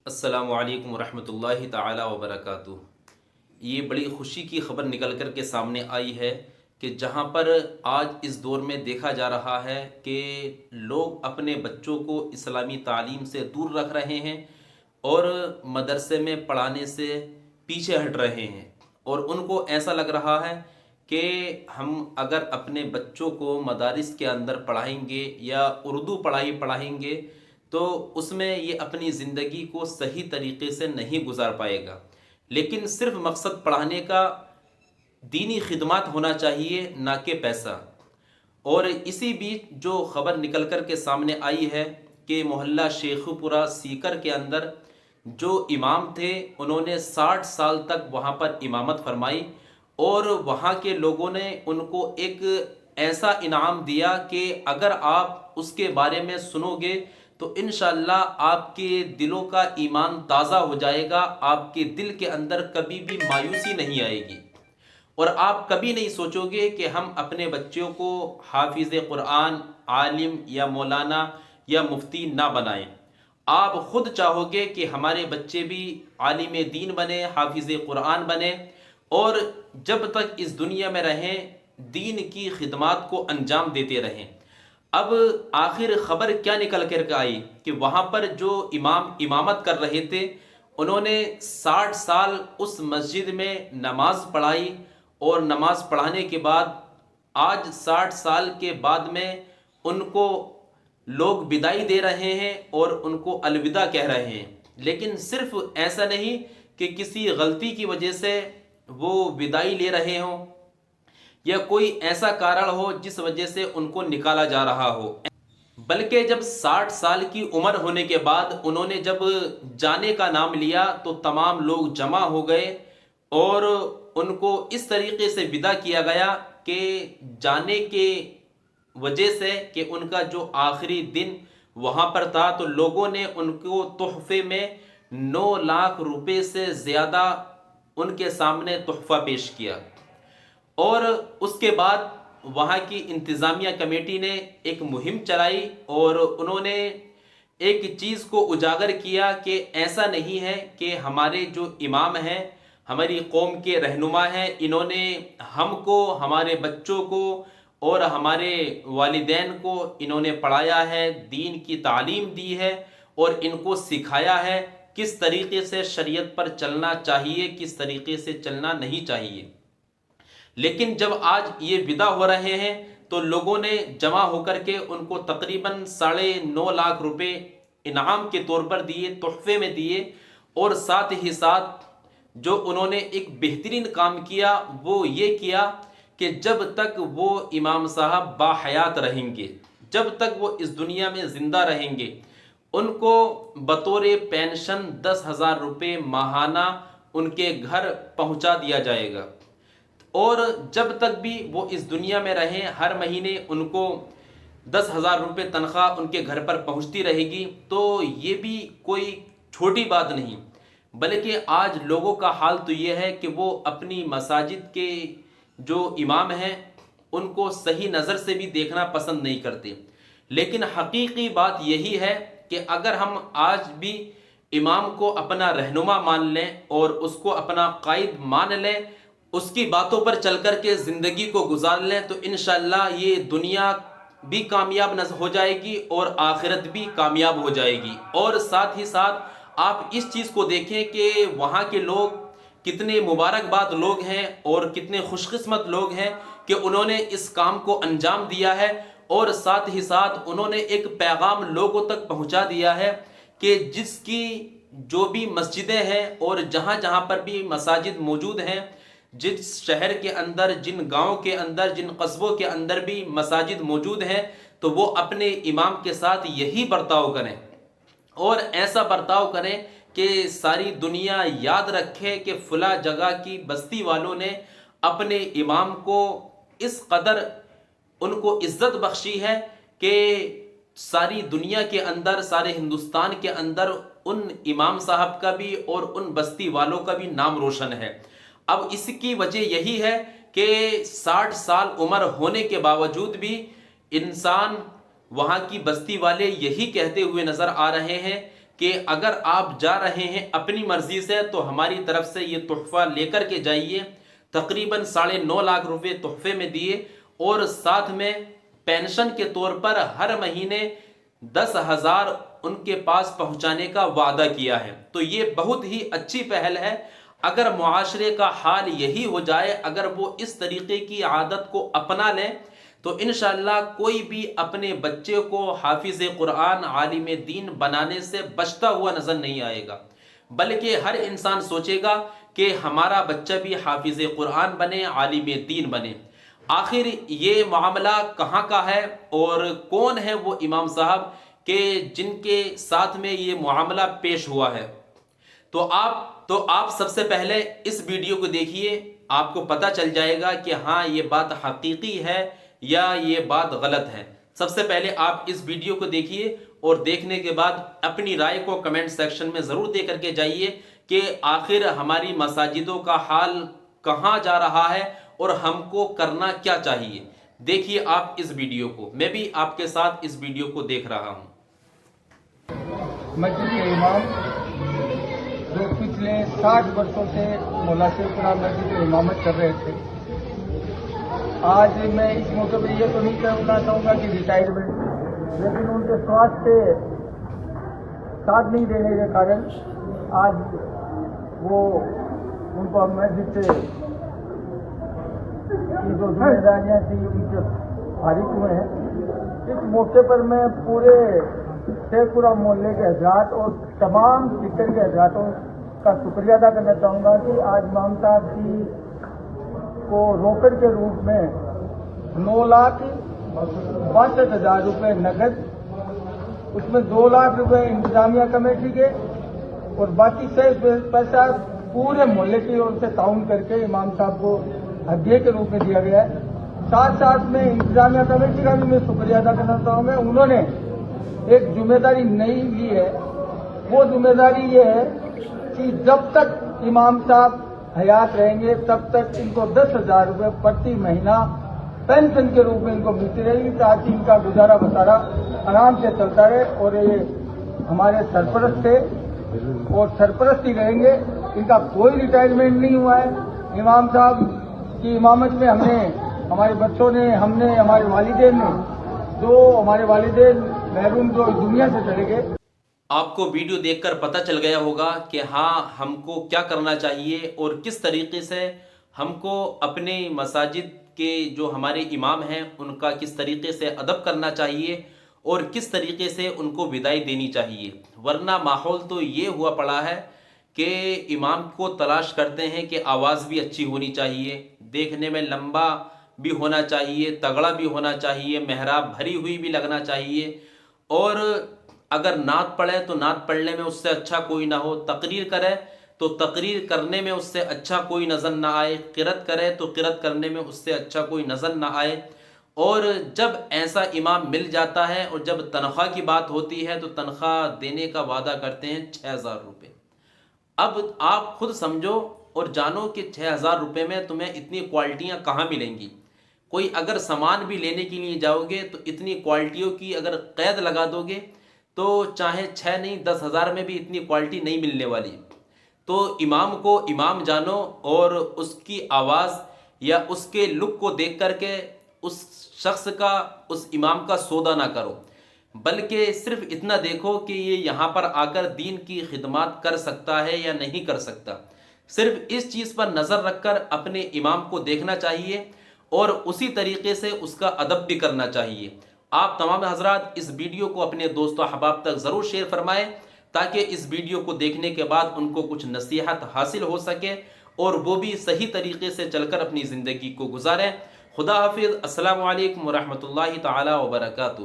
السلام علیکم ورحمۃ اللہ تعالی وبرکاتہ۔ یہ بڑی خوشی کی خبر نکل کر کے سامنے آئی ہے کہ جہاں پر آج اس دور میں دیکھا جا رہا ہے کہ لوگ اپنے بچوں کو اسلامی تعلیم سے دور رکھ رہے ہیں اور مدرسے میں پڑھانے سے پیچھے ہٹ رہے ہیں، اور ان کو ایسا لگ رہا ہے کہ ہم اگر اپنے بچوں کو مدارس کے اندر پڑھائیں گے یا اردو پڑھائیں گے تو اس میں یہ اپنی زندگی کو صحیح طریقے سے نہیں گزار پائے گا۔ لیکن صرف مقصد پڑھانے کا دینی خدمات ہونا چاہیے، نہ کہ پیسہ۔ اور اسی بیچ جو خبر نکل کر کے سامنے آئی ہے کہ محلہ شیخو پورہ سیکر کے اندر جو امام تھے انہوں نے 60 سال تک وہاں پر امامت فرمائی، اور وہاں کے لوگوں نے ان کو ایک ایسا انعام دیا کہ اگر آپ اس کے بارے میں سنو گے تو انشاءاللہ آپ کے دلوں کا ایمان تازہ ہو جائے گا، آپ کے دل کے اندر کبھی بھی مایوسی نہیں آئے گی، اور آپ کبھی نہیں سوچو گے کہ ہم اپنے بچوں کو حافظ قرآن، عالم یا مولانا یا مفتی نہ بنائیں۔ آپ خود چاہو گے کہ ہمارے بچے بھی عالم دین بنے، حافظ قرآن بنے، اور جب تک اس دنیا میں رہیں دین کی خدمات کو انجام دیتے رہیں۔ اب آخر خبر کیا نکل کر کے آئی کہ وہاں پر جو امام امامت کر رہے تھے انہوں نے 60 سال اس مسجد میں نماز پڑھائی، اور نماز پڑھانے کے بعد آج 60 سال کے بعد میں ان کو لوگ بدائی دے رہے ہیں اور ان کو الوداع کہہ رہے ہیں۔ لیکن صرف ایسا نہیں کہ کسی غلطی کی وجہ سے وہ بدائی لے رہے ہوں یا کوئی ایسا کارن ہو جس وجہ سے ان کو نکالا جا رہا ہو، بلکہ جب 60 سال کی عمر ہونے کے بعد انہوں نے جب جانے کا نام لیا تو تمام لوگ جمع ہو گئے اور ان کو اس طریقے سے ودا کیا گیا کہ جانے کے وجہ سے کہ ان کا جو آخری دن وہاں پر تھا تو لوگوں نے ان کو تحفے میں 9 لاکھ روپے سے زیادہ ان کے سامنے تحفہ پیش کیا۔ اور اس کے بعد وہاں کی انتظامیہ کمیٹی نے ایک مہم چلائی اور انہوں نے ایک چیز کو اجاگر کیا کہ ایسا نہیں ہے کہ ہمارے جو امام ہیں، ہماری قوم کے رہنما ہیں، انہوں نے ہم کو، ہمارے بچوں کو اور ہمارے والدین کو انہوں نے پڑھایا ہے، دین کی تعلیم دی ہے اور ان کو سکھایا ہے کس طریقے سے شریعت پر چلنا چاہیے، کس طریقے سے چلنا نہیں چاہیے۔ لیکن جب آج یہ ودا ہو رہے ہیں تو لوگوں نے جمع ہو کر کے ان کو تقریباً 9.5 لاکھ روپے انعام کے طور پر دیے، تحفے میں دیے، اور ساتھ ہی ساتھ جو انہوں نے ایک بہترین کام کیا وہ یہ کیا کہ جب تک وہ امام صاحب باحیات رہیں گے، جب تک وہ اس دنیا میں زندہ رہیں گے، ان کو بطور پینشن 10,000 روپے ماہانہ ان کے گھر پہنچا دیا جائے گا، اور جب تک بھی وہ اس دنیا میں رہیں ہر مہینے ان کو 10,000 روپے تنخواہ ان کے گھر پر پہنچتی رہے گی۔ تو یہ بھی کوئی چھوٹی بات نہیں، بلکہ آج لوگوں کا حال تو یہ ہے کہ وہ اپنی مساجد کے جو امام ہیں ان کو صحیح نظر سے بھی دیکھنا پسند نہیں کرتے۔ لیکن حقیقی بات یہی ہے کہ اگر ہم آج بھی امام کو اپنا رہنما مان لیں اور اس کو اپنا قائد مان لیں، اس کی باتوں پر چل کر کے زندگی کو گزار لیں، تو انشاءاللہ یہ دنیا بھی کامیاب ہو جائے گی اور آخرت بھی کامیاب ہو جائے گی۔ اور ساتھ ہی ساتھ آپ اس چیز کو دیکھیں کہ وہاں کے لوگ کتنے مبارکباد لوگ ہیں اور کتنے خوش قسمت لوگ ہیں کہ انہوں نے اس کام کو انجام دیا ہے، اور ساتھ ہی ساتھ انہوں نے ایک پیغام لوگوں تک پہنچا دیا ہے کہ جس کی جو بھی مسجدیں ہیں اور جہاں جہاں پر بھی مساجد موجود ہیں، جس شہر کے اندر، جن گاؤں کے اندر، جن قصبوں کے اندر بھی مساجد موجود ہیں، تو وہ اپنے امام کے ساتھ یہی برتاؤ کریں، اور ایسا برتاؤ کریں کہ ساری دنیا یاد رکھے کہ فلاں جگہ کی بستی والوں نے اپنے امام کو اس قدر ان کو عزت بخشی ہے کہ ساری دنیا کے اندر، سارے ہندوستان کے اندر ان امام صاحب کا بھی اور ان بستی والوں کا بھی نام روشن ہے۔ اب اس کی وجہ یہی ہے کہ 60 سال عمر ہونے کے باوجود بھی انسان، وہاں کی بستی والے یہی کہتے ہوئے نظر آ رہے ہیں کہ اگر آپ جا رہے ہیں اپنی مرضی سے تو ہماری طرف سے یہ تحفہ لے کر کے جائیے. تقریباً 9.5 لاکھ روپے تحفے میں دیے اور ساتھ میں پینشن کے طور پر ہر مہینے 10,000 ان کے پاس پہنچانے کا وعدہ کیا ہے. تو یہ بہت ہی اچھی پہل ہے. اگر معاشرے کا حال یہی ہو جائے، اگر وہ اس طریقے کی عادت کو اپنا لیں تو انشاءاللہ کوئی بھی اپنے بچے کو حافظ قرآن، عالم دین بنانے سے بچتا ہوا نظر نہیں آئے گا، بلکہ ہر انسان سوچے گا کہ ہمارا بچہ بھی حافظ قرآن بنے، عالم دین بنے. آخر یہ معاملہ کہاں کا ہے اور کون ہے وہ امام صاحب کہ جن کے ساتھ میں یہ معاملہ پیش ہوا ہے؟ تو آپ سب سے پہلے اس ویڈیو کو دیکھیے، آپ کو پتہ چل جائے گا کہ ہاں یہ بات حقیقی ہے یا یہ بات غلط ہے. سب سے پہلے آپ اس ویڈیو کو دیکھیے اور دیکھنے کے بعد اپنی رائے کو کمنٹ سیکشن میں ضرور دے کر کے جائیے کہ آخر ہماری مساجدوں کا حال کہاں جا رہا ہے اور ہم کو کرنا کیا چاہیے. دیکھیے آپ اس ویڈیو کو، میں بھی آپ کے ساتھ اس ویڈیو کو دیکھ رہا ہوں. مسجد کے امام جو پچھلے 60 برسوں سے مولا شیخ پورہ مسجد کی امامت کر رہے تھے، آج میں اس موقع پہ یہ تو نہیں کہنا چاہوں گا کہ ریٹائرمنٹ، لیکن ان کے سواستھ سے ساتھ نہیں دینے کے کارن آج وہ ان کو مسجد سے کی جو ذمہ داریاں تھیں ان سے فارغ ہوئے ہیں. اس موقع پر میں پورے شیخ پورہ محلے کے حضرات اور تمام فکر کے حضراتوں کا شکریہ ادا کرنا چاہوں گا کہ آج امام صاحب کی کو روکڑ کے روپ میں 9,62,000 روپے نقد، اس میں 2 لاکھ روپے انتظامیہ کمیٹی کے اور باقی سے پیسہ پورے محلے کی اور سے تعاون کر کے امام صاحب کو ہدیے کے روپ میں دیا گیا ہے. ساتھ ساتھ میں انتظامیہ کمیٹی کا بھی میں شکریہ ادا کرنا چاہوں گا. انہوں نے ایک ذمہ داری نئی لی ہے. وہ ذمہ داری یہ ہے کہ جب تک امام صاحب حیات رہیں گے تب تک ان کو 10,000 روپے پرتی مہینہ پینشن کے روپ میں ان کو ملتی رہے گی تاکہ ان کا گزارا بسارا آرام سے چلتا رہے. اور یہ ہمارے سرپرست تھے اور سرپرست ہی رہیں گے. ان کا کوئی ریٹائرمنٹ نہیں ہوا ہے. امام صاحب کی امامت میں ہم نے، ہمارے بچوں نے، ہم نے، ہمارے والدین نے، جو ہمارے والدین محروم جو دنیا سے چلے گئے. آپ کو ویڈیو دیکھ کر پتہ چل گیا ہوگا کہ ہاں ہم کو کیا کرنا چاہیے اور کس طریقے سے ہم کو اپنے مساجد کے جو ہمارے امام ہیں ان کا کس طریقے سے ادب کرنا چاہیے اور کس طریقے سے ان کو وداعی دینی چاہیے. ورنہ ماحول تو یہ ہوا پڑا ہے کہ امام کو تلاش کرتے ہیں کہ آواز بھی اچھی ہونی چاہیے، دیکھنے میں لمبا بھی ہونا چاہیے، تگڑا بھی ہونا چاہیے، محراب بھری ہوئی بھی لگنا چاہیے، اور اگر نعت پڑھے تو نعت پڑھنے میں اس سے اچھا کوئی نہ ہو، تقریر کرے تو تقریر کرنے میں اس سے اچھا کوئی نظر نہ آئے، قرات کرے تو قرات کرنے میں اس سے اچھا کوئی نظر نہ آئے. اور جب ایسا امام مل جاتا ہے اور جب تنخواہ کی بات ہوتی ہے تو تنخواہ دینے کا وعدہ کرتے ہیں 6,000 روپے. اب آپ خود سمجھو اور جانو کہ 6,000 روپے میں تمہیں اتنی کوالٹیاں کہاں ملیں گی. کوئی اگر سامان بھی لینے کے لیے جاؤ گے تو اتنی کوالٹیوں کی اگر قید لگا دو گے تو چاہے 6 نہیں 10,000 میں بھی اتنی کوالٹی نہیں ملنے والی. تو امام کو امام جانو اور اس کی آواز یا اس کے لک کو دیکھ کر کے اس شخص کا، اس امام کا سودا نہ کرو، بلکہ صرف اتنا دیکھو کہ یہ یہاں پر آ کر دین کی خدمات کر سکتا ہے یا نہیں کر سکتا. صرف اس چیز پر نظر رکھ کر اپنے امام کو دیکھنا چاہیے اور اسی طریقے سے اس کا ادب بھی کرنا چاہیے. آپ تمام حضرات اس ویڈیو کو اپنے دوست و احباب تک ضرور شیئر فرمائیں تاکہ اس ویڈیو کو دیکھنے کے بعد ان کو کچھ نصیحت حاصل ہو سکے اور وہ بھی صحیح طریقے سے چل کر اپنی زندگی کو گزاریں. خدا حافظ. السلام علیکم ورحمۃ اللہ تعالی وبرکاتہ.